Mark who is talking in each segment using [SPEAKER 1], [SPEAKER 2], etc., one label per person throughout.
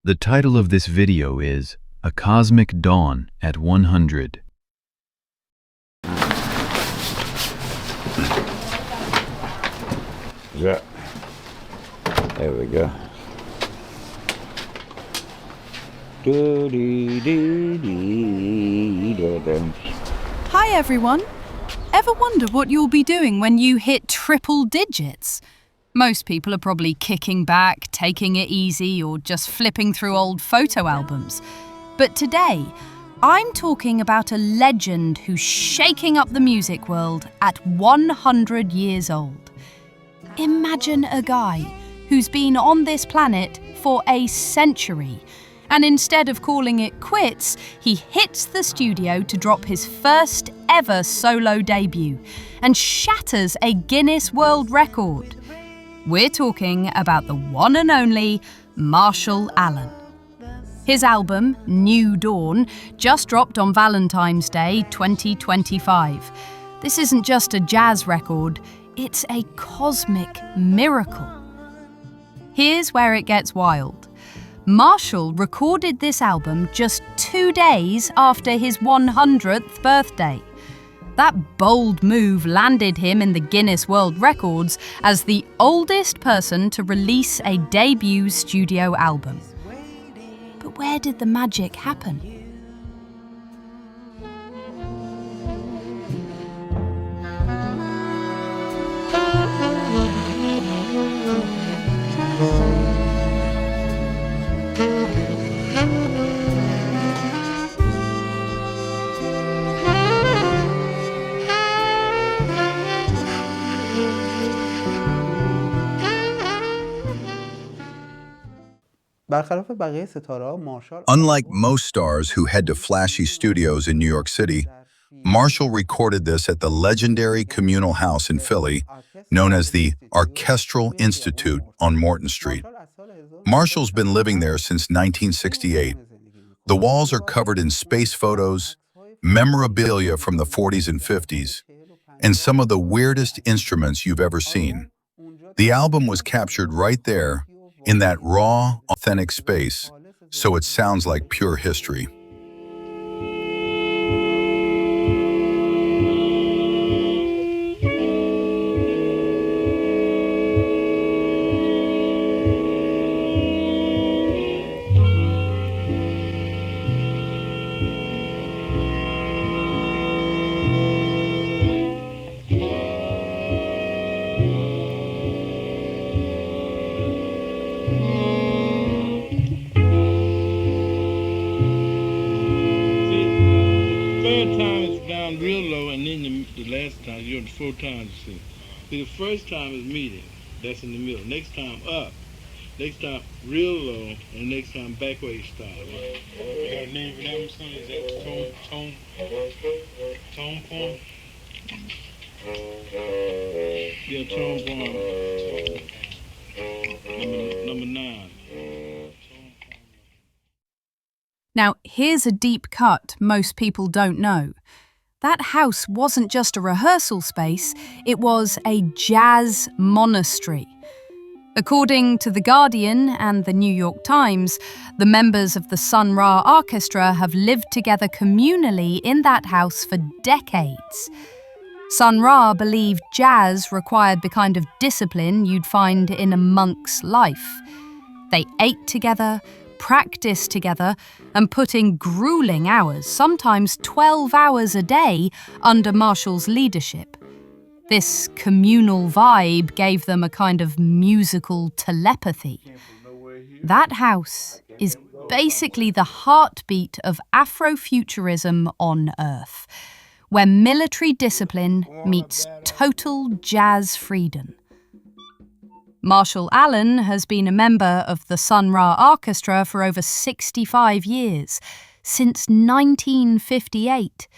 [SPEAKER 1] The title of this video is A Cosmic Dawn at 100.
[SPEAKER 2] Yeah. There we go.
[SPEAKER 3] Hi everyone! Ever wonder what you'll be doing when you hit triple digits? Most people are probably kicking back, taking it easy, or just flipping through old photo albums. But today, I'm talking about a legend who's shaking up the music world at 100 years old. Imagine a guy who's been on this planet for a century, and instead of calling it quits, he hits the studio to drop his first ever solo debut and shatters a Guinness World Record. We're talking about the one and only Marshall Allen. His album, New Dawn, just dropped on Valentine's Day 2025. This isn't just a jazz record, it's a cosmic miracle. Here's where it gets wild. Marshall recorded this album just 2 days after his 100th birthday. That bold move landed him in the Guinness World Records as the oldest person to release a debut studio album. But where did the magic happen?
[SPEAKER 4] Unlike most stars who head to flashy studios in New York City, Marshall recorded this at the legendary Communal house in Philly, known as the Orchestral Institute on Morton Street. Marshall's been living there since 1968. The walls are covered in space photos, memorabilia from the 40s and 50s, and some of the weirdest instruments you've ever seen. The album was captured right there, in that raw, authentic space, so it sounds like pure history.
[SPEAKER 5] The 4 times you see. The first time is medium, that's in the middle. Next time up, next time real low, and next time back where you start. Right? You got a name for that one, son? Is that tone form? Yeah, tone form. Number 9.
[SPEAKER 3] Now, here's a deep cut most people don't know. That house wasn't just a rehearsal space, it was a jazz monastery. According to The Guardian and the New York Times, the members of the Sun Ra Arkestra have lived together communally in that house for decades. Sun Ra believed jazz required the kind of discipline you'd find in a monk's life. They ate together, practiced together, and put in grueling hours, sometimes 12 hours a day, under Marshall's leadership. This communal vibe gave them a kind of musical telepathy. That house is basically the heartbeat of Afrofuturism on Earth, where military discipline meets total jazz freedom. Marshall Allen has been a member of the Sun Ra Arkestra for over 65 years, since 1958.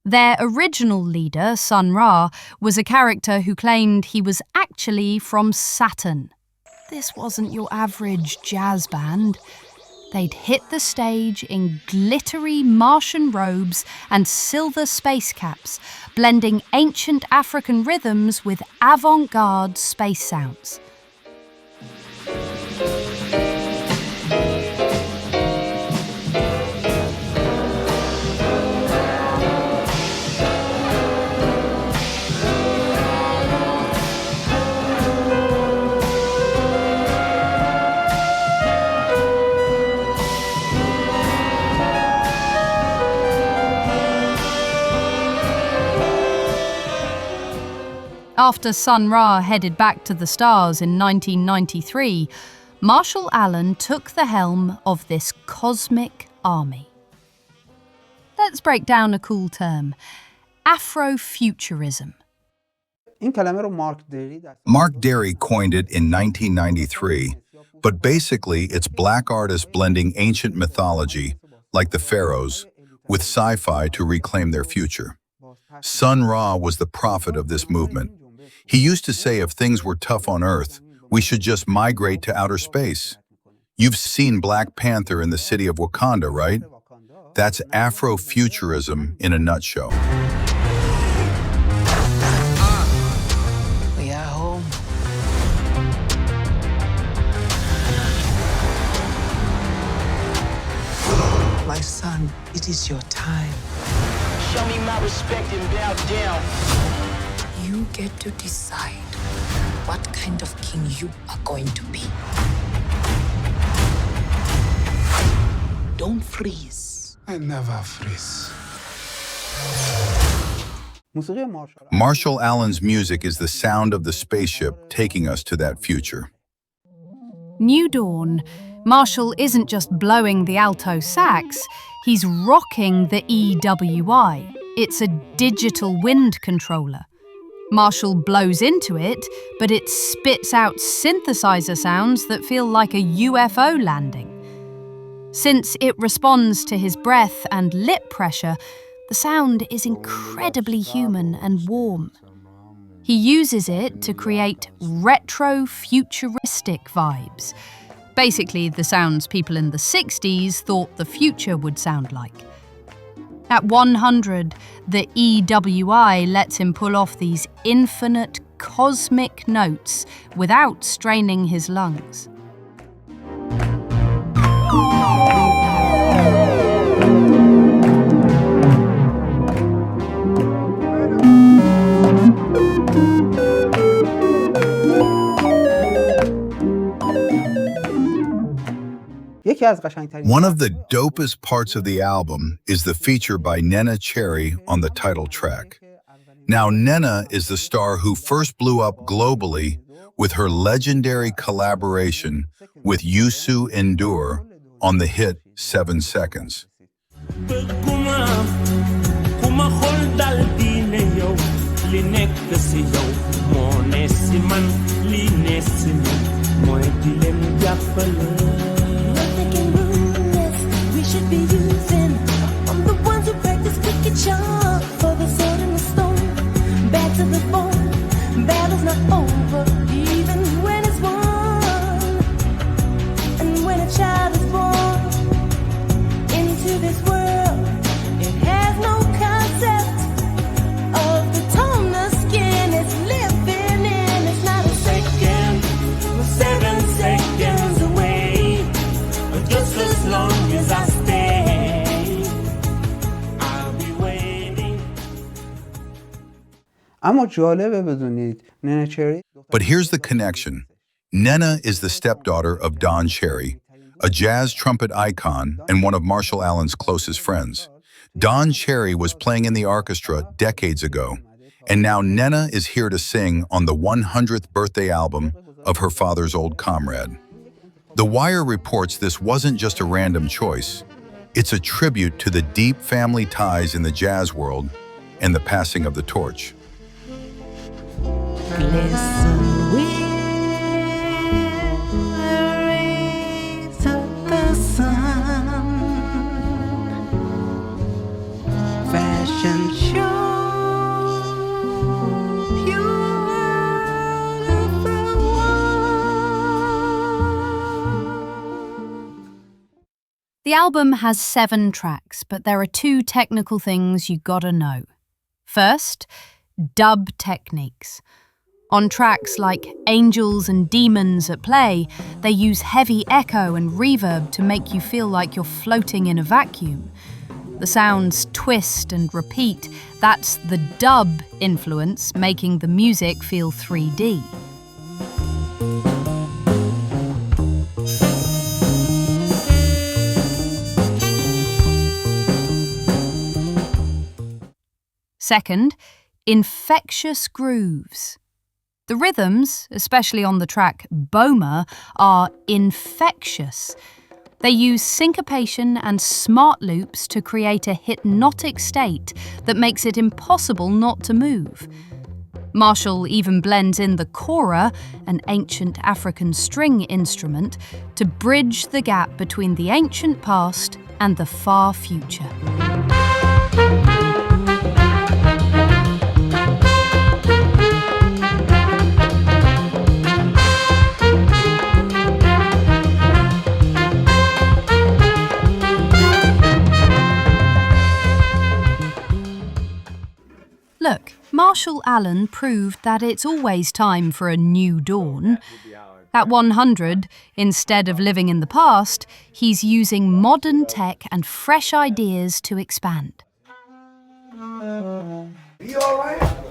[SPEAKER 3] Their original leader, Sun Ra, was a character who claimed he was actually from Saturn. This wasn't your average jazz band. They'd hit the stage in glittery Martian robes and silver space caps, blending ancient African rhythms with avant-garde space sounds. After Sun Ra headed back to the stars in 1993, Marshall Allen took the helm of this cosmic army. Let's break down a cool term: Afrofuturism.
[SPEAKER 4] Mark Derry coined it in 1993, but basically it's black artists blending ancient mythology, like the pharaohs, with sci-fi to reclaim their future. Sun Ra was the prophet of this movement. He used to say if things were tough on Earth, we should just migrate to outer space. You've seen Black Panther in the city of Wakanda, right? That's Afrofuturism in a nutshell.
[SPEAKER 6] We are home. My son, it is your time.
[SPEAKER 7] Show me my respect and bow down.
[SPEAKER 6] You get to decide what kind of king you are going to be. Don't freeze.
[SPEAKER 8] I never freeze.
[SPEAKER 4] Marshall Allen's music is the sound of the spaceship taking us to that future.
[SPEAKER 3] New Dawn. Marshall isn't just blowing the alto sax, he's rocking the EWI. It's a digital wind controller. Marshall blows into it, but it spits out synthesizer sounds that feel like a UFO landing. Since it responds to his breath and lip pressure, the sound is incredibly human and warm. He uses it to create retro-futuristic vibes. Basically, the sounds people in the 60s thought the future would sound like. At 100, the EWI lets him pull off these infinite cosmic notes without straining his lungs.
[SPEAKER 4] One of the dopest parts of the album is the feature by Neneh on the title track. Now, Neneh is the star who first blew up globally with her legendary collaboration with Youssou N'Dour on the hit 7 Seconds.
[SPEAKER 9] Should be using. I'm the ones who practice cricket sharp for the sword and the stone. Bad to the bone, battle's not over, even when it's won. And when a child is born into this world, it has no concept of the tone the skin it's living in. It's not a second, we're 7 seconds away, but just as long as I
[SPEAKER 4] But here's the connection. Neneh is the stepdaughter of Don Cherry, a jazz trumpet icon and one of Marshall Allen's closest friends. Don Cherry was playing in the orchestra decades ago, and now Neneh is here to sing on the 100th birthday album of her father's old comrade. The Wire reports this wasn't just a random choice. It's a tribute to the deep family ties in the jazz world and the passing of the torch.
[SPEAKER 6] Listen with the rays of the sun. Fashion show, beautiful one.
[SPEAKER 3] The album has 7 tracks, but there are 2 technical things you gotta know. First, dub techniques. On tracks like Angels and Demons at Play, they use heavy echo and reverb to make you feel like you're floating in a vacuum. The sounds twist and repeat. That's the dub influence, making the music feel 3D. Second, infectious grooves. The rhythms, especially on the track Boma, are infectious. They use syncopation and smart loops to create a hypnotic state that makes it impossible not to move. Marshall even blends in the Kora, an ancient African string instrument, to bridge the gap between the ancient past and the far future. Look, Marshall Allen proved that it's always time for a new dawn. At 100, instead of living in the past, he's using modern tech and fresh ideas to expand.
[SPEAKER 8] You all right?